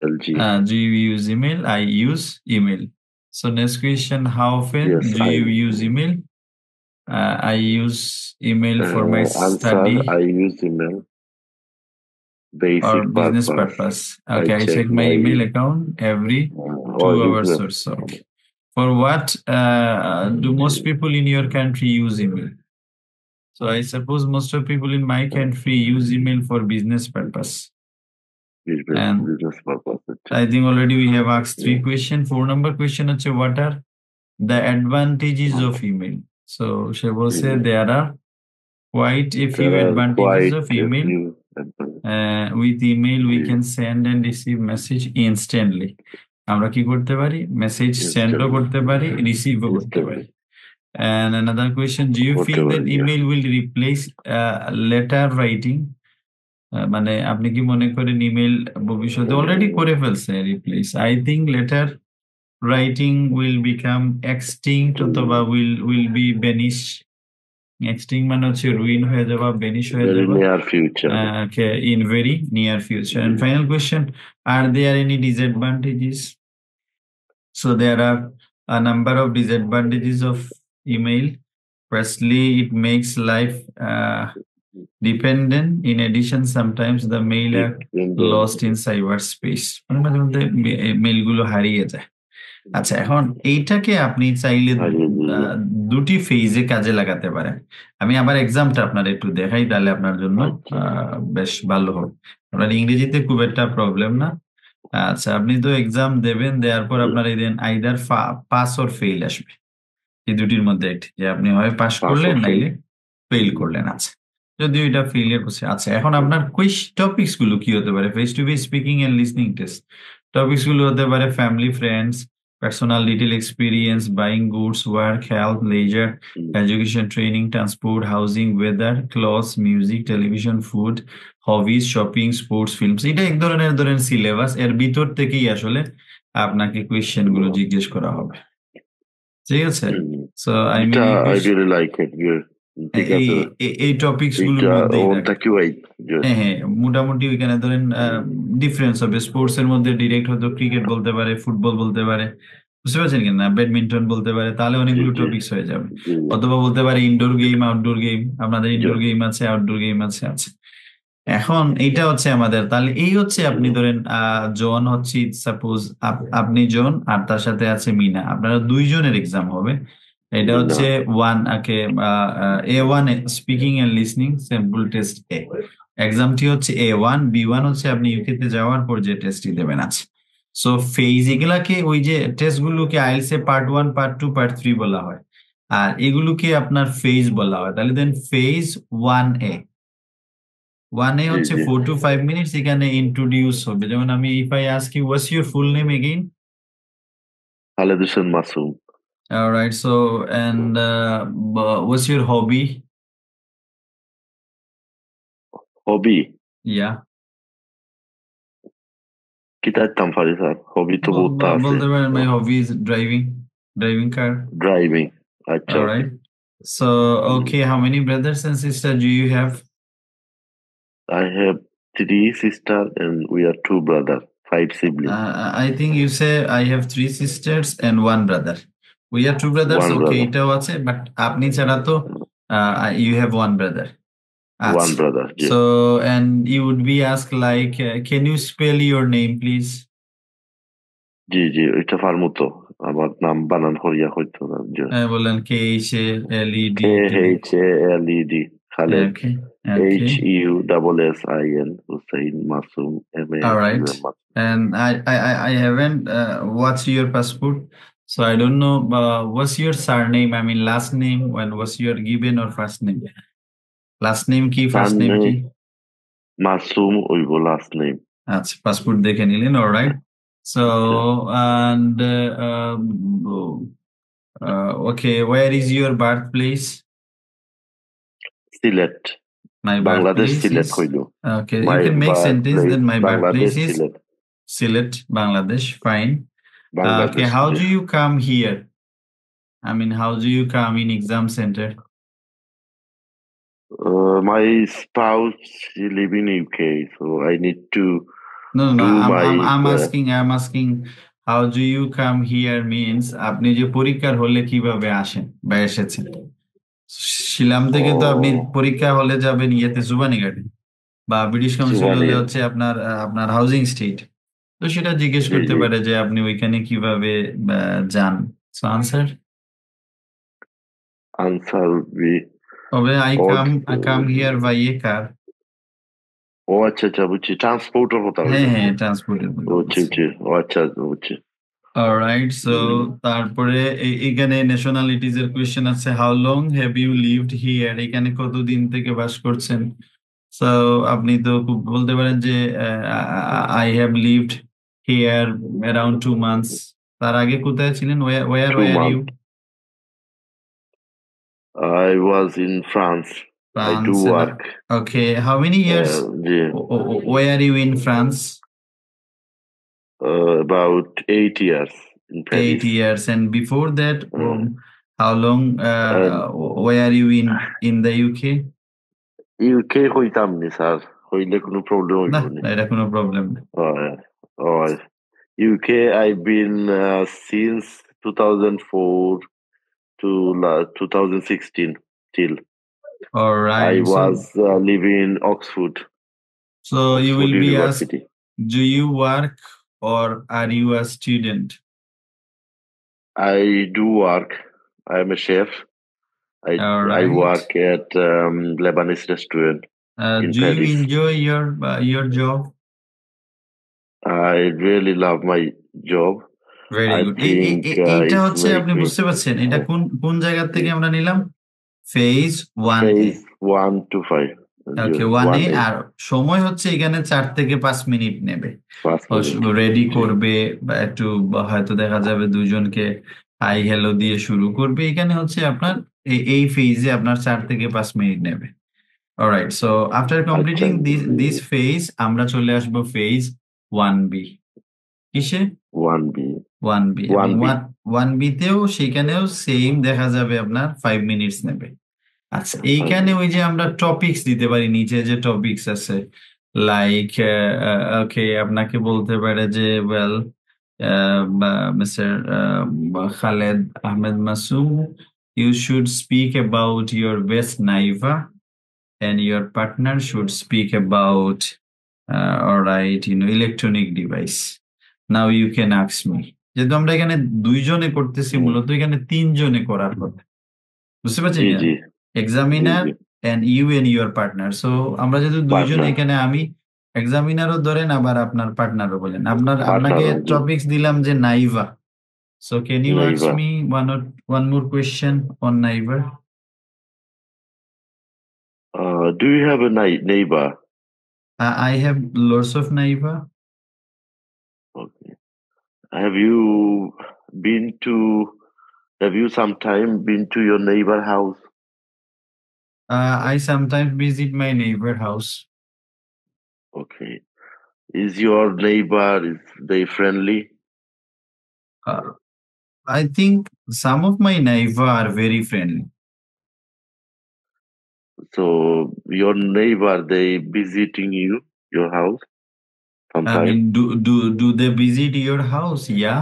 LG. Do you use email? I use email. So next question, how often Yes, do you use email? I use email for my answer, I study use email. or Basic business purpose. purpose. I Okay, I check check my email my account every or 2 hours business. or so. Okay. For what do most people in your country use email? So I suppose most of people in my country use email for business purpose. And Business purpose. I think already we have asked 3 questions. 4 number question is what are the advantages of email? So she will say there are quite a few There are advantages quite of a email. few. With email we can send and receive message instantly. আমরা কি করতে পারি? Message সেন্ডও করতে পারি, রিসিভও করতে পারি। And another question, do you feel that email will replace letter writing? মানে আপনি কি মনে করেন ইমেল ভবিষ্যতে অলরেডি করে ফেলছে replace? I think letter writing will become extinct অথবা will be vanish. Extinct মানে হচ্ছে রুইন হয়ে যাওয়া, ভ্যানিশ হয়ে Very যাওয়া। near future. Okay, in very near future. And final question, are there any disadvantages? So there are a number of disadvantages of email. Firstly, it makes life dependent. In addition, sometimes the mail are lost in cyberspace. মাঝে মধ্যে mail গুলো হারিয়ে যায়। আচ্ছা, এখন এইটাকে আপনি চাইলে দুটি ফেজে কাজে লাগাতে পারেন। আমি আবার এক্সামটা আপনার একটু দেখাই, তাহলে আপনার জন্য বেশ ভালো হবে। আপনার ইংরেজিতে খুব একটা প্রবলেম না। আচ্ছা, আপনি তো এক্সাম দেবেন, দেওয়ার পর আপনার এই দেন আইদার পাস অর ফেইল আসবে। এই দুটির মধ্যে একটি, যে আপনি হয় পাস করলেন নাইলে ফেইল করলেন। আচ্ছা, যদিও এটা ফেইলিয়ার করছে। আচ্ছা, এখন আপনার টপিকস গুলো কি হতে পারে? Face to face speaking and listening test. Topics গুলো হতে পারে family, friends, personal detail experience, buying goods, work, health, leisure, education, training, transport, housing, weather, clothes, music, television, food, hobbies, shopping, sports, films। এটা এক ধরনের ধরেন syllabus, এর ভিতর থেকেই আসলে আপনাকে কোয়েশ্চেন গুলো জিজ্ঞেস করা হবে। ঠিক আছে? So I mean I really like it. ঠিক আছে। এই টপিকস গুলোর মধ্যেই হ্যাঁ হ্যাঁ, মোটামুটি ওইখানে ধরেন ডিফারেন্স হবে। স্পোর্টস এর মধ্যে ডিরেক্ট হয়তো ক্রিকেট বলতে পারে, ফুটবল বলতে পারে, বুঝতে পারছেন কিনা, ব্যাডমিন্টন বলতে পারে, তাহলে অনেকগুলো টপিকস হয়ে যাবে। অথবা বলতে পারে ইনডোর গেম, আউটডোর গেম। আপনাদের ইনডোর গেম আছে, আউটডোর গেম আছে। আচ্ছা, এখন এইটা হচ্ছে আমাদের, তাহলে এই হচ্ছে আপনি ধরেন জন হচ্ছে সাপোজ আপনি জন আর তার সাথে আছে মিনা, আপনারা দুইজনের এক্সাম হবে। এটা হচ্ছে A1 speaking and listening sample test এ। এক্সামটি হচ্ছে A1, B1 হচ্ছে আপনি ইউকে তে যাওয়ার পর যে টেস্টটি দেবেন। আছে সো ফেজ, এগুলাকে ওই যে টেস্ট গুলোকে আইএলটিএস পার্ট 1, পার্ট 2, পার্ট 3 বলা হয়, আর এগুলোকে আপনার ফেজ বলা হয়। তাহলে দেন ফেজ 1A, 1A হচ্ছে 4 to 5 minutes, এখানে ইন্ট্রোডিউস হবে। যেমন আমি if I ask you what's your full name again? Khaled Hossein Masoom. All right, so and what's your hobby? Hobby? Yeah. কি চাইতাম পারি স্যার, হবি তো বহুত আছে। বলতে পারেন my hobby is driving car. Driving. আচ্ছা। All right. So okay, how many brothers and sisters do you have? I have 3 sisters and we are 2 brothers, 5 siblings. I think you say I have 3 sisters and 1 brother. We are 2 brothers. One Okay, brother. এটাও আছে, but আপনি ছাড়া তো you have 1 brother. One brother, yes. So, and you would be asked like, can you spell your name, please? জি জি, ওইটা পারমু তো, আমার নাম বানান হইয়া হইতো না। বলেন KHALED। KHALED, Khaled. Okay. HUSSIN, Hussein Masoom, All right. And I haven't watched your passport, so I don't know what's your surname. I mean last name. When was your given or first name? Last name ki, first name ki? Masoom ওইগো last name. আচ্ছা, passport দেখে নিলেন। Alright. So and okay, where is your birthplace? Silet. My Bangladesh, birthplace Silet is হইলো। okay. You can make sentence then my birthplace is Silet. Silet, Bangladesh. Fine. Okay, how do you come here? I mean, how do you come in exam center? My spouse, she live in UK, so I need to to my I'm asking how do you come here means আপনি যে পরীক্ষার হলে কিভাবে আসেন বা এসেছেন। শিলং থেকে তো আপনি পরীক্ষা হলে যাবেন ইয়েতে জুবানীঘাটে বা ব্রিটিশ কাউন্সিল হলে হচ্ছে আপনার হাউজিং স্ট্রিট। তো সেটা জিজ্ঞেস করতে পারে যে আপনি ওইখানে কিভাবে যান। সো আনসার তবে I come here by a car. ও আচ্ছা বুঝছি, ট্রান্সপোর্টের কথা বলছেন। হ্যাঁ ট্রান্সপোর্টের কথা বুঝছি। ও আচ্ছা বুঝছি। অলরাইট, সো তারপরে এখানে ন্যাশনালিটিজ এর কোয়েশ্চেন আছে, how long have you lived here, এখানে কতদিন থেকে বাস করছেন। সো আপনি তো খুব বলতে পারেন যে I have lived here around 2 months। তার আগে কোথায় ছিলেন? Where are you? I was in France. I do work. Okay, how many years were you in France? About 8 years in Paris. 8 years, and before that, how long were you in the UK? UK হইতাম নি sir, হইলে কোনো problem হইব না। এটা কোনো problem না। UK I've been since 2004 to 2016 till. All right. I was living in Oxford. So you will be asked, do you work or are you a student? I do work. I'm a chef. I work at Lebanese restaurant. Do you enjoy your job? I really love my job. Very good. এটা হচ্ছে আপনি বুঝতে পারছেন এটা কোন জায়গা থেকে আমরা নিলাম? Phase 1A। Phase 1 to 5. Okay 1A, আর সময় হচ্ছে এখানে 4 থেকে 5 মিনিট নেবে। রেডি করবে বা একটু হয়তো দেখা যাবে দুজনকে হাই হ্যালো দিয়ে শুরু করবে। এখানে হচ্ছে আপনার এই ফেজে আপনার 4 থেকে 5 মিনিট নেবে। Alright, so after completing this phase আমরা চলে আসবো ফেজ 1B। কিসে? 1B তেও সেখানেও সেম দেখা যাবে আপনার 5 মিনিটস নেবে। আচ্ছা, এইখানে ওই যে আমরা টপিকস দিতে পারি, নিচে যে টপিকস আছে লাইক ওকে আপনাকে বলতে পারে যে well mister Khaled Ahmed Masum, you should speak about your best নাইভা and your partner should speak about alright, electronic device. Now you can ask me, যেহেতু আমরা এখানে 2 জনে করতেছি, মূলত এখানে 3 জনে করার কথা, বুঝতে পারছেন? Examiner and you and your partner. So আমরা যেহেতু 2 জন, এখানে আমি এক্সামিনারও ধরেন আবার আপনার পার্টনারও বলেন। আপনাকে টপিকস দিলাম যে নাইভা। So can you ask me one more question on neighbor? Do you have a neighbor? I have lots of neighbor. Okay. Have you sometime been to your neighbor house? I sometimes visit my neighbor house. Okay. Is your neighbor, is they friendly? I think some of my neighbor are very friendly. So your neighbor, they visiting your house sometimes? I mean, do they visit your house? Yeah,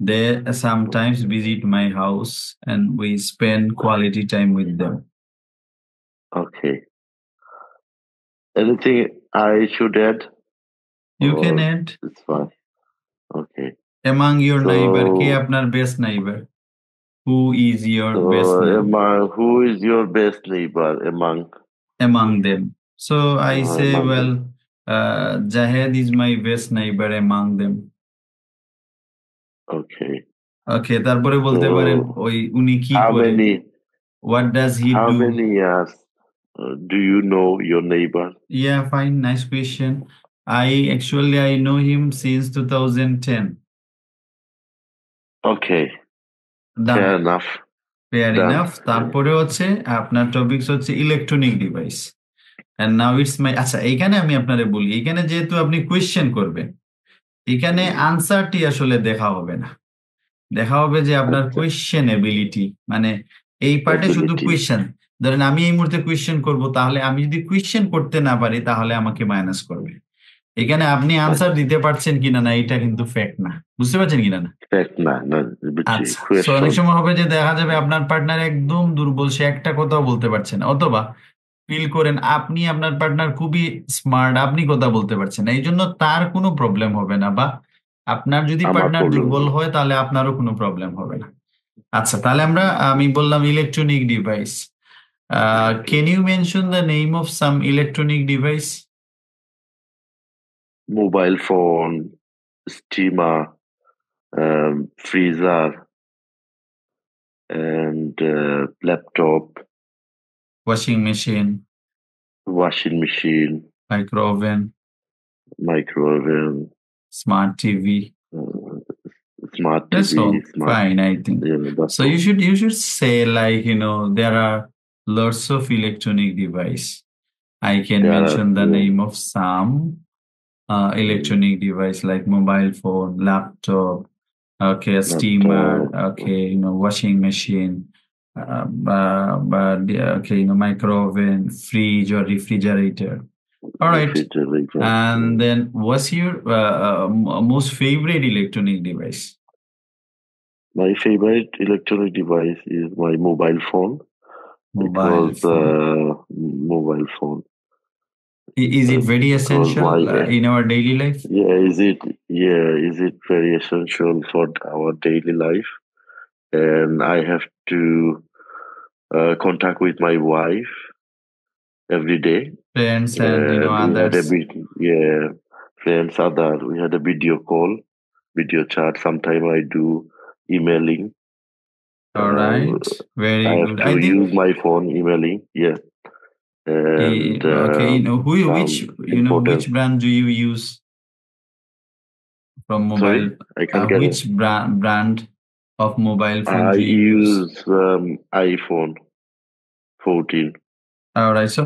they sometimes visit my house and we spend quality time with them. Okay. Anything I should add? You can add. It's fine. Okay. Among your neighbor, ke apnar best neighbor? Who is your best neighbor? Who is your best neighbor among them? So I say, well, Jahed is my best neighbor among them. Okay, তারপরে বলতে পারেন ওই উনি কি করে, what does he do? How many years do you know your neighbor? Yeah, fine, nice question. I know him since 2010. Okay. Fair enough. তারপরে হচ্ছে আপনার টপিকস হচ্ছে electronic device, and now it's my. আচ্ছা, এইখানে আমি আপনারে বলি, এখানে যেহেতু আপনি কোয়েশ্চেন করবেন, এখানে আনসারটি আসলে দেখা হবে না, দেখা হবে যে আপনার কোয়েশ্চেন এবিলিটি, মানে এই পার্টে শুধু কোয়েশ্চেন। ধরেন আমি এই মুহূর্তে কোয়েশ্চেন করব, তাহলে আমি যদি কোয়েশ্চেন করতে না পারি তাহলে আমাকে মাইনাস করবে। এখানে আপনি আনসার দিতে পারছেন কিনা না এটা কিন্তু ফ্যাক্ট না, বুঝতে পারছেন কিনা না? Fact না, না, আচ্ছা, সো অনেক question. সময় হবে যে দেখা যাবে আপনার পার্টনার একদম দুর্বল, সে একটা কথাও বলতে পারছে না, অথবা ফিল করেন আপনি আপনার পার্টনার খুবই স্মার্ট, আপনি কথা বলতে পারছেন না, এই জন্য তার কোনো প্রবলেম হবে না, বা আপনার যদি আমার পার্টনার problem দুর্বল হবে। হয় তাহলে আপনারও কোনো প্রবলেম হবে না। আচ্ছা, তাহলে আমি বললাম electronic device. Can you mention the name of some electronic device? Mobile phone, steamer, freezer, and laptop, washing machine, washing machine, micro oven, micro oven, smart TV. uh, smart That's TV, all smart, fine, I think. yeah, that's So all. you should say, like, there are lots of electronic device. I can There are, mention the yeah, name of some mm, electronic device like mobile phone, laptop, okay, a steamer, laptop, okay, washing machine, okay, micro oven, fridge or refrigerator. All right. refrigerator. And then what's your most favorite electronic device? My favorite electronic device is my mobile phone Mobile because phone. mobile phone Is it very because my essential in our daily life? is it very essential for our daily life? And I have to contact with my wife every day, Friends and and we had a others. bit, yeah, friends other. We had a video call, video chat. Sometime I do emailing. All Uh, right. Very I have good. to I think use my phone emailing, yeah, and okay, which important. brand do you use from Sorry, mobile? I can't get it. Which brand of mobile phone I do you use? use iPhone 14. All right. So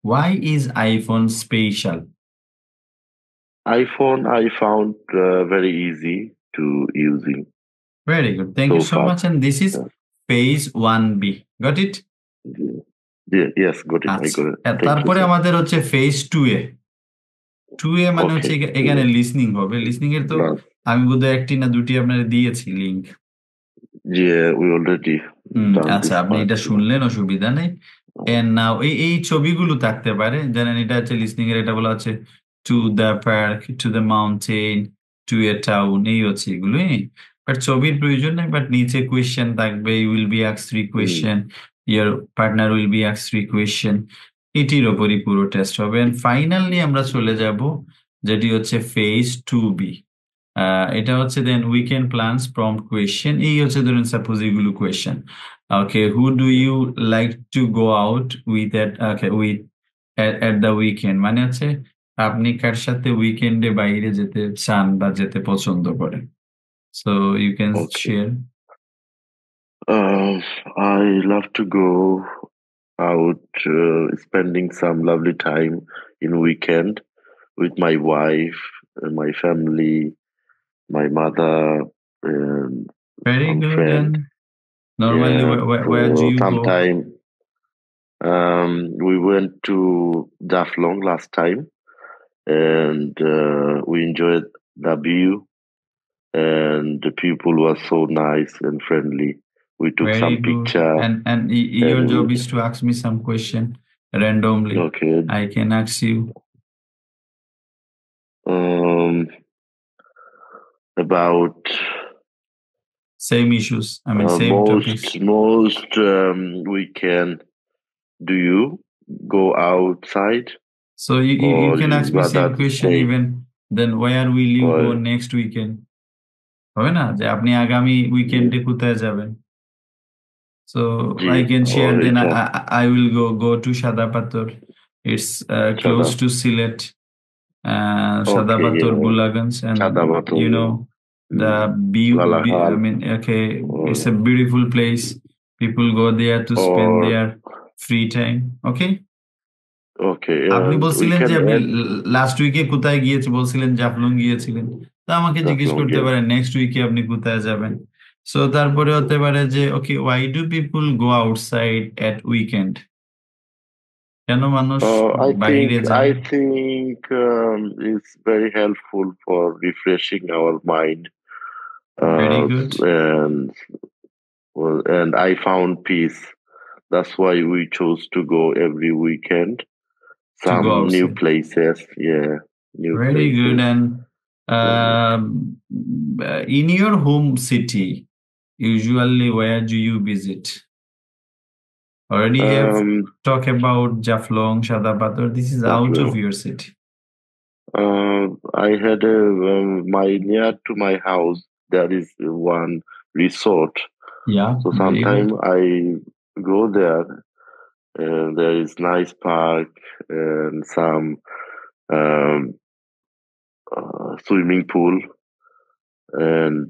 why is iPhone special? iPhone I found very easy to using Very good. Thank you so so far. much. And this is Yeah. phase 1B. Got it? Yes, got it. I আচ্ছা, got it. Thank you, তারপরে sir. আমাদের হচ্ছে phase 2A। 2A মানে হচ্ছে Okay. এখানে Yeah. Listening হবে। Listening এর তো Last. আমি বোধহয় একটি না দুটি আপনার দিয়েছি link. Yeah, we already done আচ্ছা, this আপনি part. এটা শুনলেন, অসুবিধা নেই। এন্ড নাও এই ছবিগুলো থাকতে পারে, জানেন এটা হচ্ছে লিসনিং এর, এটা বলা হচ্ছে to the park, to the mountain, to a town, এই হচ্ছে এগুলো। বাট ছবির প্রয়োজন নেই, বাট নিচে কোয়েশ্চেন থাকবে, you will be asked 3 Mm. Question, your partner will be asked 3 question, এটির ওপরই পুরো টেস্ট হবে। এন্ড ফাইনালি আমরা চলে যাব যেটি হচ্ছে ফেজ 2B। এটা হচ্ছে then weekend plans, prompt question, এই হচ্ছে ধরুন সাপোজ এগুলো question. Okay, who do you like to go out with at the weekend, মানে হচ্ছে আপনি কার সাথে উইকেন্ডে বাইরে যেতে চান বা যেতে পছন্দ করেন। So you can Okay. Share. I love to go out, spending some lovely time in weekend with my wife, my family, my mother, and very some good. friend. And normally Yeah. Where do So you go? sometime we went to Daflong last time, and we enjoyed the view, and the people were so nice and friendly. We took Very some good. picture, And your and job is to ask me some question randomly. okay, I can ask you um, about same issues. I mean, same topics. most weekend. Do you go outside So you or can you ask me same rather question stay? even then, where will you go Or next weekend? হবে না যে আপনি আগামী উইকেন্ডে কোথায় যাবেন? So G, I can share, then এটা I will go to Shadapator. It's সাদা close to Sylhet. Okay Shadapator, Bulagans, and সাদা বোতল the view. লালাহাল I mean, okay, or it's a beautiful place. People go there to spend or their free time. Okay. okay, আপনি and we বলছিলেন can যে আপনি add last উইকে কোথায় গিয়েছে, বলছিলেন জাফলং গিয়েছিলেন, তা আমাকে the জিজ্ঞেস করতে longest. পারেন নেক্সট উইকে আপনি কোথায় যাবেন। সো তারপরে হতে পারে যে okay, why do people go outside at weekend? কেন মানুষ I বাইরে think যায়? it's very helpful for refreshing our mind, very uh, good. and and I found peace. That's why we chose to go every weekend. To go Some new outside. places, yeah, new Very good. places. And Uh, in your home city, usually where do you visit? Already have talk about Jaflong, Shadapat, this is out of your city. I had my near to my house. There is one resort. Yeah, So very sometimes good. I go there. There is nice park and some um, swimming pool and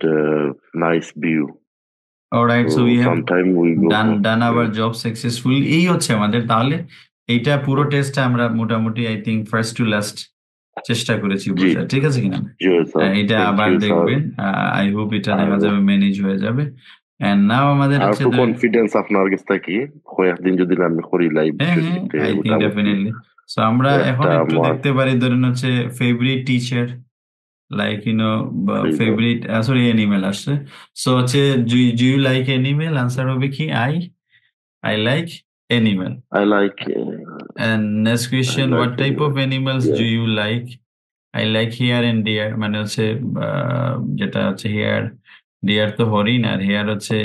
nice view. Alright, so we have sometime we go for done our yeah. job successfully. এই হচ্ছে আমাদের, তাহলে এইটা পুরো টেস্টটা আমরা মোটামুটি I think first to last চেষ্টা করেছি জি বোঝার, ঠিক আছে কিনা? sure sir, এটা thank আবার you sir. দেখবেন, আই হোপ এটা দেখা আর যাবে ম্যানেজ হয়ে যাবে। এন্ড নাও আমাদের আর হচ্ছে একটু কনফিডেন্স আপনার কাছ থেকে কয়েকদিন যদি আমি করি লাইভ হ্যাঁ, শরীরতে আই থিঙ্ক মোটামুটি ডেফিনেটলি। সো আমরা এখন একটা একটু আমার দেখতে পারি, ধরেন হচ্ছে favourite teacher, like favourite, sorry animal আসছে। সো হচ্ছে do you like animal, answer হবে কি I like animal. I like And next I question, what like type of animals do yeah you like? I like hare and deer, মানে হচ্ছে যেটা হচ্ছে hare, deer তো হরিণ, আর hare হচ্ছে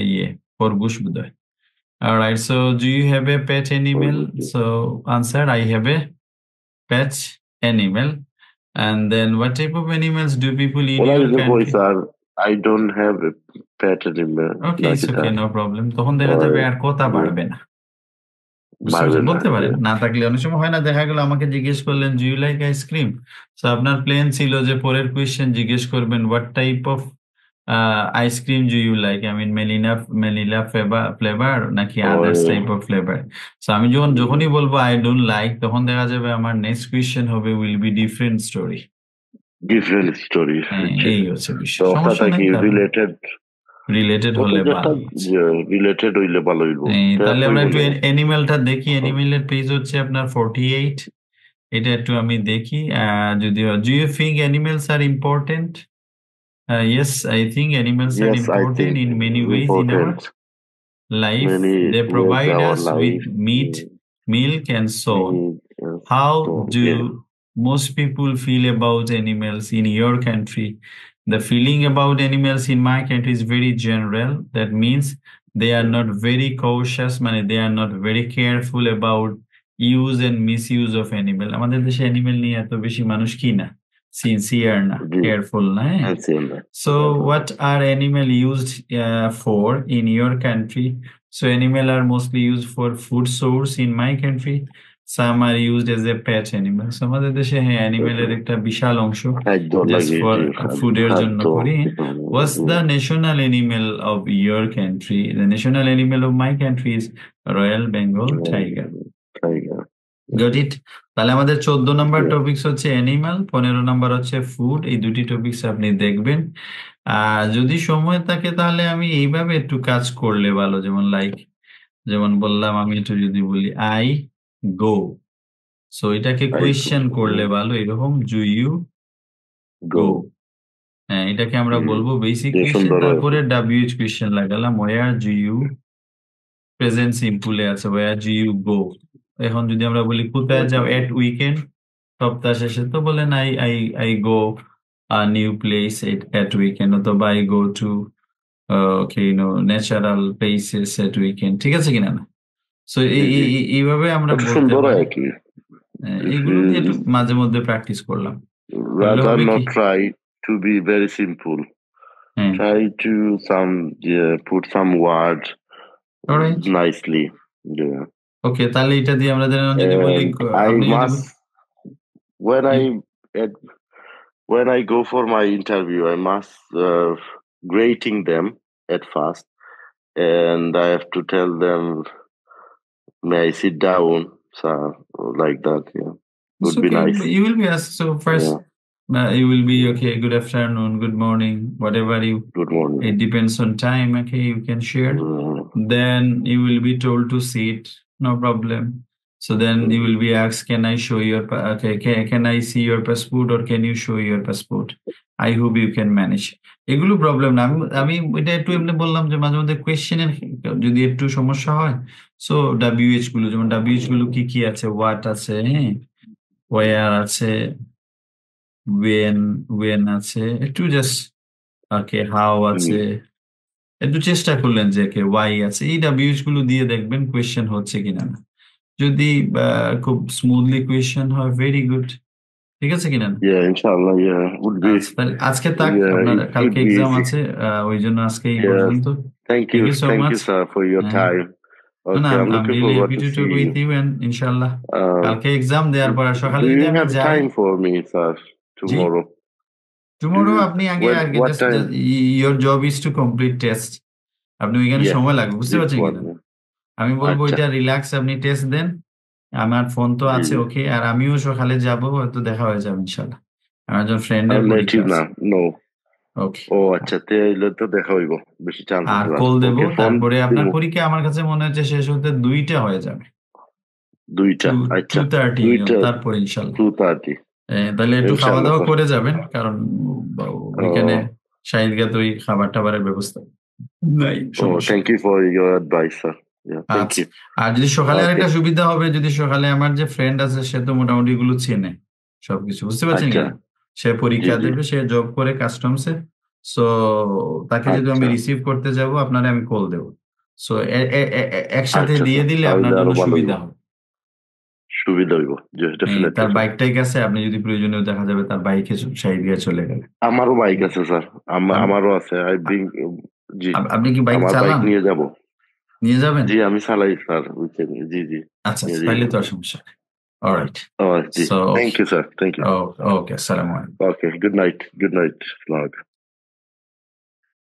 খরগোশ বোধহয়। Alright, so do you have a pet animal? So answer, I have a pet animal. And then what type of animals do people in ওরা your যে country? voice R I don't have a pet animal Okay, like it's okay, no problem. তখন দেখা or যাবে আর কথা yeah বাড়বে না। বুঝতে মারবে পারছেন, না বলতে পারেন, yeah না থাকলে অনেক সময় হয় না, দেখা গেল আমাকে জিজ্ঞেস করলেন ডু ইউ লাইক আইসক্রিম, তো আপনার প্ল্যান ছিল যে পরের কোয়েশ্চেন জিজ্ঞেস করবেন what type of ice cream do you like, I mean vanilla flavour নাকি or others type of flavour. তো আমি যখনই বলবো আই ডোন্ট লাইক, তখন দেখা যাবে আমার নেক্সট কোয়েশ্চেন হবে will be different story. different story হ্যাঁ, okay এই হচ্ছে বিষয়, তো সমস্যা কথাটা নেই, কি তারপর রিলেটেড রিলেটেড ওটা হলে যেটা ভালো হচ্ছে। রিলেটেড হইলে ভালো হইব তাহলে তারপরে আমরা একটু বলে অ্যানিমেলটা দেখি, অ্যানিমেলের পেজ হচ্ছে আপনার 48, এটা একটু আমি দেখি। যদিও do you think animals are important? Yes, I think animals are yes I important think in many ways in our important life. many They ways provide our us with life meat, milk, and so on. need How so do yeah most people feel about animals in your country? The feeling about animals in my country is very general. That means they are not very cautious, মানে they are not very careful about use and misuse of animal. আমাদের দেশে animal নিয়ে এত বেশি মানুষ কি না, sincere না, জি careful না, হ্যাঁ? fancy আমরা So what are animal used for in your country? So animal are mostly used for food source in my country. Some are used as a pet animal. So আমাদের দেশে হ্যাঁ অ্যানিমেলের একটা বিশাল অংশ খাদ্য জাস্ট লাগে ফর যে ফুডের জন্য খাদ্য করি। What's the national animal of your country? The national animal of my country is Royal Bengal Tiger. Tiger got it. তাহলে আমাদের 14 নম্বর টপিকস হচ্ছে অ্যানিমাল, 15 নম্বর হচ্ছে ফুড। এই দুটি টপিকস আপনি দেখবেন। যদি সময় থাকে তাহলে আমি এইভাবে একটু কাজ করলে ভালো, যেমন যেমন বললাম, আমি একটু যদি বলি আই গো, সো এটাকে কোয়েশ্চেন করলে ভালো, এরকম ডু ইউ গো। হ্যাঁ, এটাকে আমরা বলবো বেসিক কোয়েশ্চেন, সুন্দর তারপরে ডাব্লিউএইচ কোয়েশ্চেন লাগালাম, ওয়্যার ডু ইউ, প্রেজেন্ট সিম্পলে আছে ওয়্যার ডু ইউ গো। এখন যদি আমরা বলি কোথায় যাও এট উইকেন্ড, সপ্তাহ শেষে, তো বলেন I go new place at weekend, অথবা I go to natural places at weekend, ঠিক আছে কিনা না? সো এইভাবে আমরা বলতে সুন্দর পারি। আর কি এইগুলো দিয়ে একটু মাঝে মধ্যে প্র্যাকটিস করলাম, তাহলে rather হবে কি? not try to be very simple try to put some word nicely yeah ওকে, তাহলে এটা দিয়ে আমরা যদি বলি, I আপনি যদি must when at- when I go for my interview I must greeting them at first and I have to tell them may I sit down so like that yeah it's would be okay, nice you will be asked. So first you will be okay, good afternoon, good morning, whatever you, good morning it depends on time, okay, you can share. Then you will be told to sit, no problem. So then you will be asked, can I show your, can I see your passport or can you show your passport? I hope you can manage. এগুলো problem না। আমি এটা একটু এমনি বললাম যে মাঝে মধ্যে কোয়েশ্চেনের যদি একটু সমস্যা হয়, সো WH গুলো, যেমন WH গুলো কি কি আছে, হোয়াট আছে, হ্যাঁ, ওয়ার আছে, ওয়েন আছে, একটু জাস্ট ওকে, হাউ আছে, একটু চেষ্টা করলেন যে কে ওয়াই আছে, এই WH গুলো দিয়ে দেখবেন কোয়েশ্চেন হচ্ছে কিনা না। যদি খুব স্মুথলি কোয়েশ্চেন হয়, ভেরি গুড। ঠিক আছে কিনা? ইনশাআল্লাহ, would be, আচ্ছা, তাহলে আজকে থাক, আপনার it would কালকে be এক্সাম easy. আছে, ওই জন্য আজকে এই Yes, পর্যন্ত। thank thank you, you so much. sir, for your time. না, Okay, I'm I'm looking really forward happy to to talk see with you. you and ইনশাআল্লাহ Uh, কালকে এক্সাম দেওয়ার পর সকালে do যদি you আমি have যাই। time for me, sir, G, tomorrow? Tomorrow আপনি আগে What just, time? Your job is to complete test. আপনি ওইখানে Yes, সময় লাগবে, বুঝতে this পারছেন one. কিনা? আমি বলবো আচ্ছা, এটা রিল্যাক্স, আপনি টেস্ট দেন, আমার ফোন তো জি আছে, জি, ওকে। আর আমিও সকালে যাব, হয়তো দেখা হয়ে যাবে ইনশাল্লাহ। আমার একজন ফ্রেন্ডের I'll let পরীক্ষা you আছে। know. ওকে। ও আচ্ছা, তাহলে তো দেখা হইব, বেশি চান্স আর আছে। কল দেবো, ওকে, ফোন তারপরে দিব। আপনার পরীক্ষা আমার কাছে মনে হচ্ছে শেষ হতে 2টা হয়ে যাবে, দুইটা, আচ্ছা, 2:30, দুইটা, তারপরে ইনশাল্লাহ। 2:30, তাহলে একটু খাওয়া ইনশাআল্লাহ দাওয়া স্যার। করে যাবেন, কারণ ওইখানে ও শাহিদগা তো ওই খাবার টাবারের ব্যবস্থা নাই, ও সমস্যা থ্যাংক নেই। You for your advice sir. Thank আচ্ছা, ইউ। আর যদি সকালে ওকে, আরেকটা সুবিধা হবে, যদি সকালে আমার যে ফ্রেন্ড আছে সে তো মোটামুটি এগুলো চেনে সবকিছু, বুঝতে পারছেন আচ্ছা, কিনা? সে জি পরীক্ষা জি, দেবে, সে জব করে কাস্টমসে। সো তাকে যদি আমি আচ্ছা রিসিভ করতে যাব, আপনারে আমি কল দেবো। সো একসাথে আচ্ছা দিয়ে স্যার, দিলে তাহলে আপনার জন্য আরো ভালো হইব, সুবিধা হবে। সুবিধা হইব, ডেফিনেটলি তার স্যার। বাইক টাইক আছে, আপনি যদি প্রয়োজনীয়, দেখা যাবে তার বাইকে সাইড চলে গেলে। আমারও বাইক আছে স্যার, আম- আমারও আছে, আই ব্রিং, জি, আপনি কি বাইক আমার বাইক চালান? নিয়ে যাব। নিয়ে যাবেন? জি, আমি চালাই স্যার, উইকেন্ড, জি জি, আচ্ছা নিয়ে আচ্ছা, যাইব। তাইলে তো আর সমস্যা নেই। অলরাইট। জি, so thank you sir, thank you. Okay, আসসালামু আলাইকুম। Okay, good night, good night.